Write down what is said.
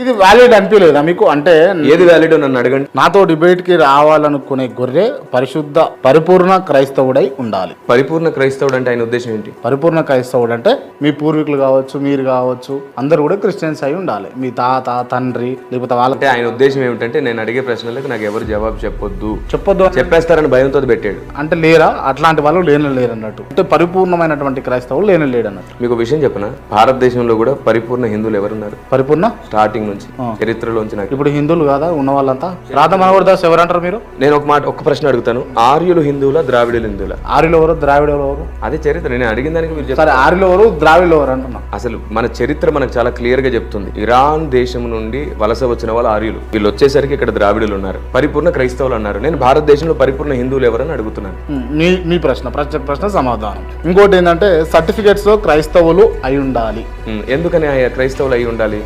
ఇది వ్యాలిడ్ అనిపించలేదా మీకు? అంటే ఏది వ్యాలిడ్ నన్ను అడగండి. నాతో డిబేట్ కి రావాలనుకునే గొర్రె పరిపూర్ణ క్రైస్తవుడై ఉండాలి. పరిపూర్ణ క్రైస్తవుడు అంటే ఆయన ఉద్దేశం ఏంటి? పరిపూర్ణ క్రైస్తవుడు అంటే మీ పూర్వీకులు కావచ్చు, మీరు కావచ్చు, అందరు కూడా క్రిస్టియన్స్ అయి ఉండాలి. మీ తాత, తండ్రి, లేకపోతే వాళ్ళ. అంటే ఆయన ఉద్దేశం ఏమిటంటే నేను అడిగే ప్రశ్నలకు నాకు ఎవరు జవాబు చెప్పొద్దు చెప్పేస్తారని భయంతో పెట్టాడు. అంటే లేరా అట్లాంటి వాళ్ళు లేరు అన్నట్టు. అంటే పరిపూర్ణమైనటువంటి క్రైస్తవులు లేరు అన్నట్టు. మీకు విషయం చెప్పనా, భారతదేశంలో కూడా పరిపూర్ణ హిందువులు ఎవరున్నారు? పరిపూర్ణ స్టార్టింగ్ నుంచి చరిత్రలోంచి నాకు ఇప్పుడు హిందువులు కాదా ఉన్న వాళ్ళంతా? రాధ మనోహర్ దాస్ ఎవరంటారు మీరు? నేను ఒక ప్రశ్న అడుగుతాను, ఆర్యులు హిందువులా, ద్రావిడులు హిందువులా? ఆర్యులు ఎవరు, ద్రావిడులు ఎవరు? అదే చరిత్ర. నేను అడిగిన దానికి మీరు సరే, ఆర్యులు ఎవరు, ద్రావిడులు ఎవరు అంటున్నా. అసలు మన చరిత్ర మనకు చాలా క్లియర్ గా చెప్తుంది. ఇరాన్ దేశం నుండి వలస వచ్చిన వాళ్ళు ఆర్యులు, వీళ్ళు వచ్చేసరికి ఇక్కడ ద్రావిడులు ఉన్నారు, పరిపూర్ణ క్రైస్తవులు అన్నారు. నేను భారతదేశంలో పరిపూర్ణ హిందువులు ఎవరని అడుగుతున్నాను. మీ ప్రశ్న సమాధానం. ఇంకోటి ఏంటంటే సర్టిఫికేట్స్ లో క్రైస్తవులు అయి ఉండాలి. ఎందుకని క్రైస్తవులు అయి ఉండాలి?